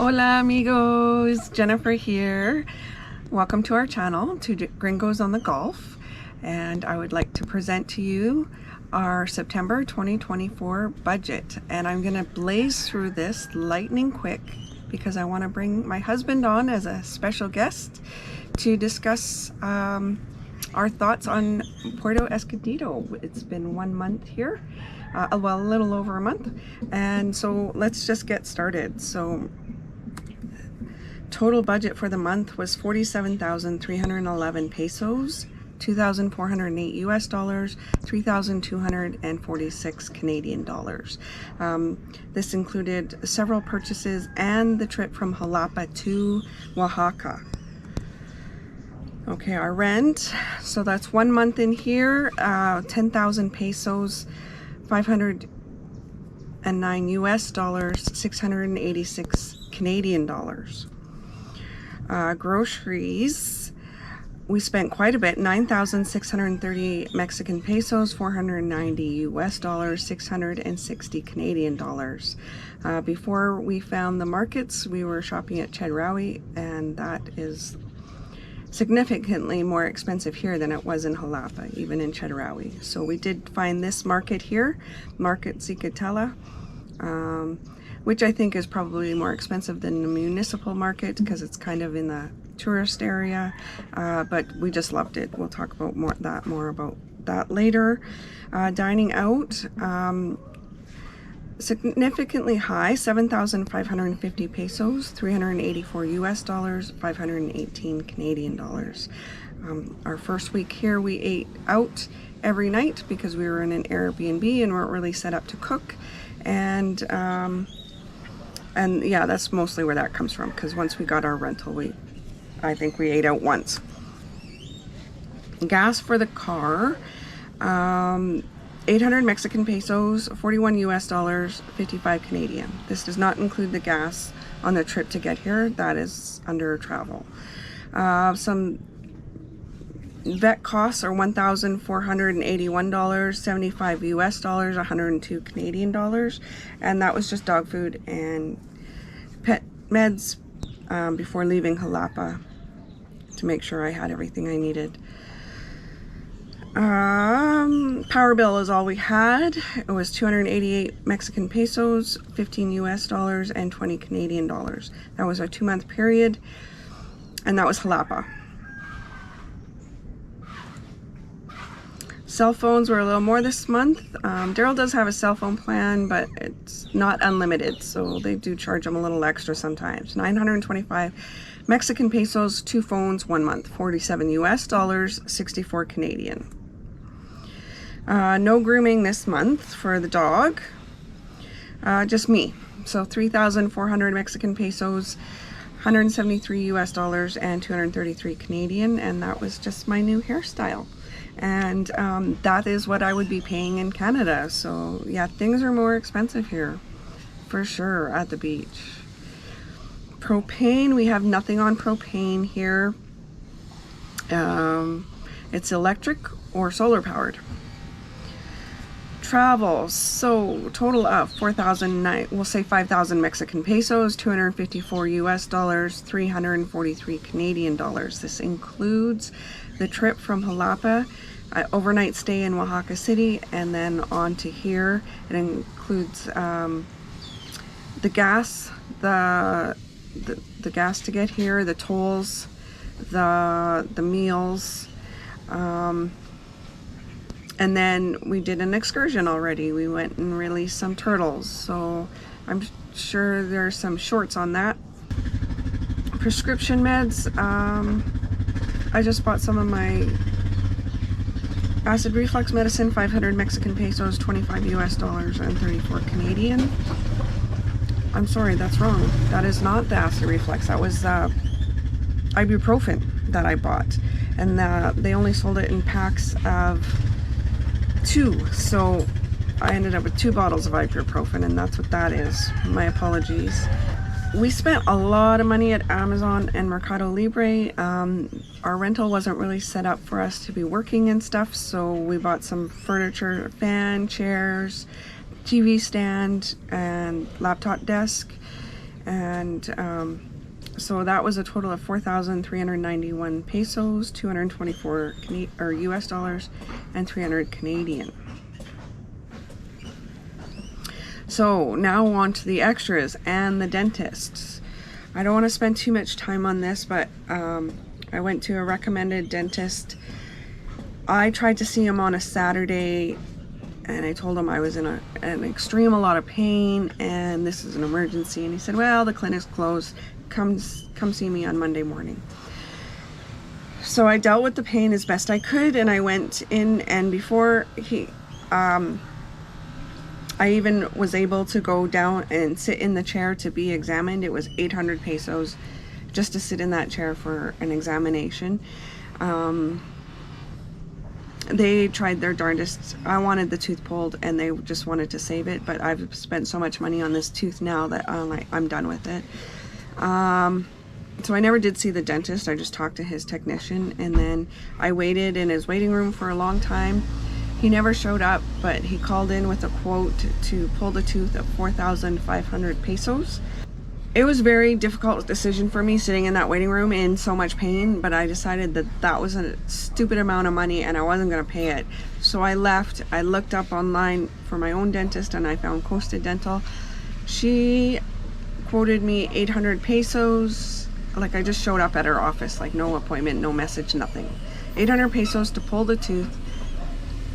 Hola amigos, Jennifer here. Welcome to our channel, to Gringos on the Gulf, and I would like to present to you our September 2024 budget. And I'm gonna blaze through this lightning quick because I want to bring my husband on as a special guest to discuss our thoughts on Puerto Escondido. It's been 1 month here, well, a little over a month, and so let's just get started. So total budget for the month was 47,311 pesos, 2,408 US dollars, 3,246 Canadian dollars. This included several purchases and the trip from Jalapa to Oaxaca. Okay, our rent, so that's 1 month in here, 10,000 pesos, 509 US dollars, 686 Canadian dollars. Groceries, we spent quite a bit, 9,630 Mexican pesos, 490 US dollars, 660 Canadian dollars. Before we found the markets, we were shopping at Chedraui, and that is significantly more expensive here than it was in Jalapa, even in Chedraui. So we did find this market here, Market Zicatela, which I think is probably more expensive than the municipal market because it's kind of in the tourist area, but we just loved it. We'll talk about more about that later. Dining out, significantly high, 7,550 pesos, 384 US dollars, 518 Canadian dollars. Our first week here, we ate out every night because we were in an Airbnb and weren't really set up to cook, and yeah, that's mostly where that comes from, because once we got our rental, I think we ate out once. Gas for the car, 800 Mexican pesos, 41 US dollars, 55 Canadian. This does not include the gas on the trip to get here. That is under travel. Some vet costs are $1,481, 75 US dollars, 102 Canadian dollars, and that was just dog food and pet meds before leaving Jalapa to make sure I had everything I needed. Power bill is all we had. It was 288 Mexican pesos, 15 US dollars, and 20 Canadian dollars. That was a 2-month period, and that was Jalapa. Cell phones were a little more this month. Daryl does have a cell phone plan, but it's not unlimited, so they do charge him a little extra sometimes. 925 Mexican pesos, 2 phones, 1 month, 47 US dollars, 64 Canadian. No grooming this month for the dog, just me. So 3,400 Mexican pesos, 173 US dollars, and 233 Canadian, and that was just my new hairstyle. And that is what I would be paying in Canada. So yeah, things are more expensive here for sure at the beach. Propane, we have nothing on propane here. It's electric or solar powered. Travel, so total of 4,009, we'll say 5,000 Mexican pesos, 254 US dollars, 343 Canadian dollars. This includes the trip from Jalapa, overnight stay in Oaxaca City, and then on to here. It includes the gas, the gas to get here, the tolls, the meals, and then we did an excursion already. We went and released some turtles, so I'm sure there's some shorts on that. Prescription meds, I just bought some of my acid reflux medicine, 500 Mexican pesos, 25 US dollars, and 34 Canadian. I'm sorry, that's wrong. That is not the acid reflux. That was ibuprofen that I bought, and they only sold it in packs of 2, so I ended up with 2 bottles of ibuprofen, and that's what that is. My apologies. We spent a lot of money at Amazon and Mercado Libre. Our rental wasn't really set up for us to be working and stuff, so we bought some furniture, fan, chairs, TV stand, and laptop desk, And so that was a total of 4,391 pesos, 224 US dollars, and 300 Canadian. So now on to the extras and the dentists. I don't want to spend too much time on this, but I went to a recommended dentist. I tried to see him on a Saturday, and I told him I was in an extreme a lot of pain and this is an emergency, and he said, well, the clinic's closed, come see me on Monday morning. So I dealt with the pain as best I could, and I went in, and before I even was able to go down and sit in the chair to be examined. It was 800 pesos just to sit in that chair for an examination. They tried their darndest. I wanted the tooth pulled and they just wanted to save it, but I've spent so much money on this tooth now that I'm done with it. So I never did see the dentist. I just talked to his technician, and then I waited in his waiting room for a long time. He never showed up, but he called in with a quote to pull the tooth of 4,500 pesos. It was a very difficult decision for me sitting in that waiting room in so much pain, but I decided that that was a stupid amount of money and I wasn't going to pay it. So I left. I looked up online for my own dentist and I found Costa Dental. She quoted me 800 pesos. Like, I just showed up at her office, like no appointment, no message, nothing. 800 pesos to pull the tooth,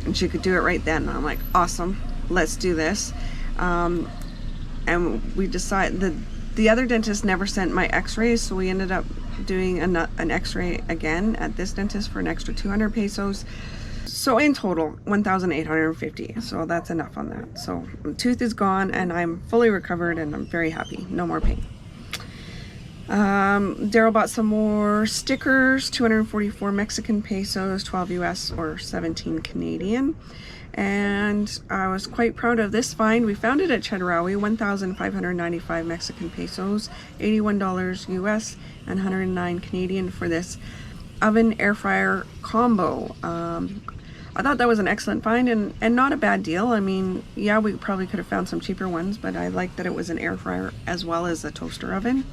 and she could do it right then. And I'm like, awesome, let's do this. And we decided the other dentist never sent my x-rays, so we ended up doing an x-ray again at this dentist for an extra 200 pesos. So in total, 1,850. So that's enough on that. So the tooth is gone and I'm fully recovered and I'm very happy. No more pain. Daryl bought some more stickers, 244 Mexican pesos, 12 US or 17 Canadian. And I was quite proud of this find. We found it at Chedraui, 1,595 Mexican pesos, $81 US and 109 Canadian for this oven air fryer combo. I thought that was an excellent find and not a bad deal. I mean, yeah, we probably could have found some cheaper ones, but I liked that it was an air fryer as well as a toaster oven.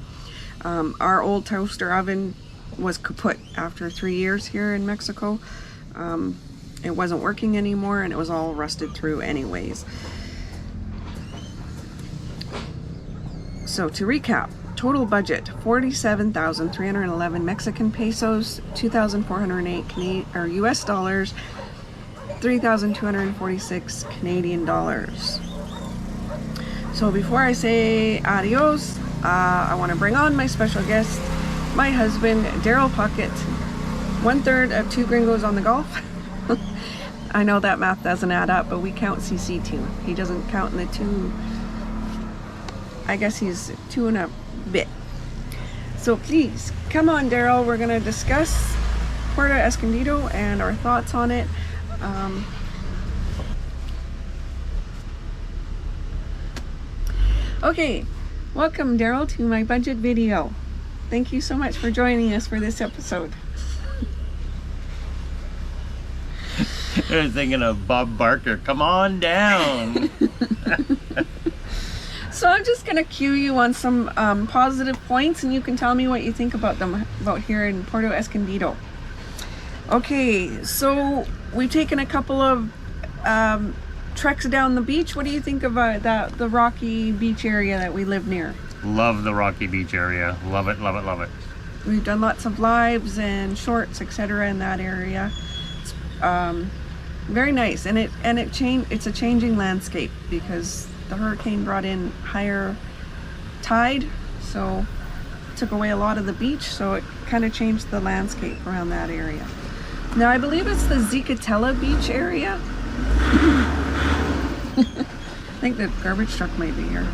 Our old toaster oven was kaput after 3 years here in Mexico. It wasn't working anymore and it was all rusted through anyways. So to recap, total budget 47,311 Mexican pesos, 2,408 US dollars, 3,246 Canadian dollars. So before I say adios, I want to bring on my special guest, my husband, Daryl Puckett, 1/3 of 2 Gringos on the Gulf. I know that math doesn't add up, but we count CC too. He doesn't count in the 2. I guess he's 2 and a bit. So please, come on, Daryl. We're going to discuss Puerto Escondido and our thoughts on it. Okay, welcome, Daryl, to my budget video. Thank you so much for joining us for this episode. I was thinking of Bob Barker. Come on down. So I'm just going to cue you on some positive points, and you can tell me what you think about them about here in Puerto Escondido. Okay, so we've taken a couple of treks down the beach. What do you think about the rocky beach area that we live near? Love the rocky beach area. Love it, love it, love it. We've done lots of lives and shorts, etc. in that area. It's very nice, and it's a changing landscape because the hurricane brought in higher tide, so it took away a lot of the beach, so it kind of changed the landscape around that area. Now I believe it's the Zicatela beach area. I think the garbage truck might be here.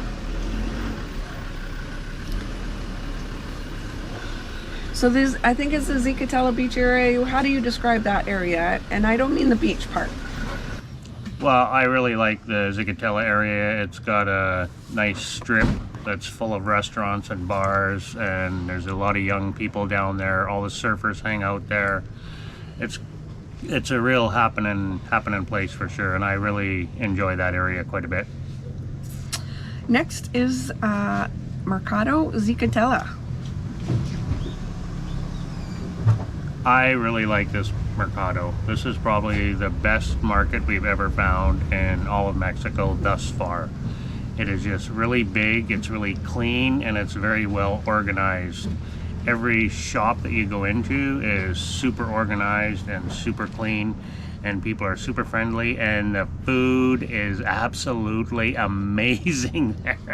So this, I think it's the Zicatela beach area. How do you describe that area? And I don't mean the beach part. Well, I really like the Zicatela area. It's got a nice strip that's full of restaurants and bars, and there's a lot of young people down there. All the surfers hang out there. It's a real happening place for sure, and I really enjoy that area quite a bit. Next is Mercado Zela. I really like this Mercado. This is probably the best market we've ever found in all of Mexico thus far. It is just really big, it's really clean, and it's very well organized. Every shop that you go into is super organized and super clean, and people are super friendly, and the food is absolutely amazing there.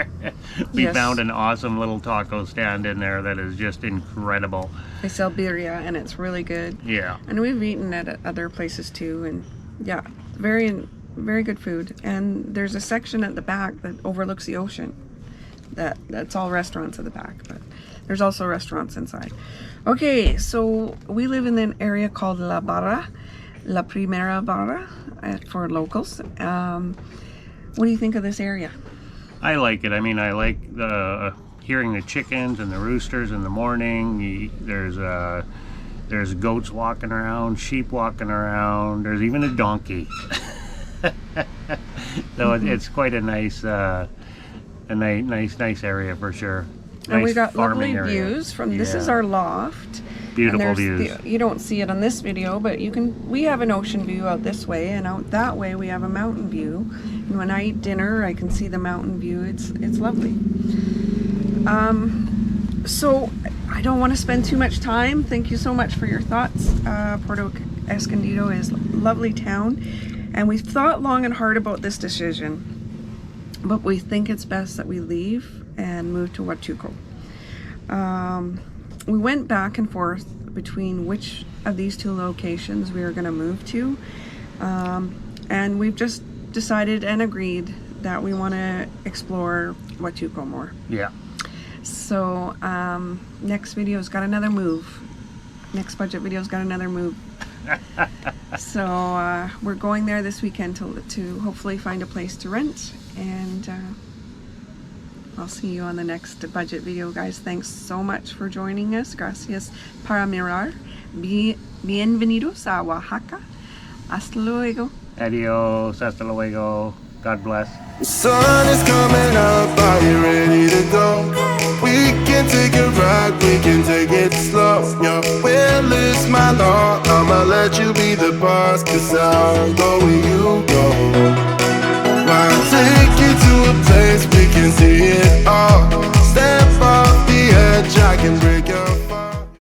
We Yes. found an awesome little taco stand in there that is just incredible. They sell birria, and it's really good. Yeah. And we've eaten at other places too, and yeah, very, very good food. And there's a section at the back that overlooks the ocean. That's all restaurants at the back, but there's also restaurants inside. Okay, so we live in an area called La Barra, La Primera Barra, for locals. What do you think of this area? I like it. I mean, I like hearing the chickens and the roosters in the morning. There's goats walking around, sheep walking around. There's even a donkey. So it's quite a nice area for sure. And we Nice got lovely farming area. views from this is Yeah. our loft. Beautiful And views. you don't see it on this video, but we have an ocean view out this way, and out that way we have a mountain view. And when I eat dinner, I can see the mountain view. It's lovely. So I don't want to spend too much time. Thank you so much for your thoughts. Puerto Escondido is a lovely town, and we've thought long and hard about this decision, but we think it's best that we leave and move to Huatulco. We went back and forth between which of these two locations we were going to move to, and we've just decided and agreed that we want to explore Huatulco more. Yeah. So next video's got another move. Next budget video's got another move. So we're going there this weekend to hopefully find a place to rent, and I'll see you on the next budget video, guys. Thanks so much for joining us. Gracias para mirar. Bienvenidos a Oaxaca. Hasta luego. Adios. Hasta luego. God bless. The sun is coming up, are you ready to go? We can take a ride, we can take it slow. Your will is my law, I'ma let you be the boss, 'cause I'll go where you go. I'll take you to a place we can see it all. Step off the edge, I can break your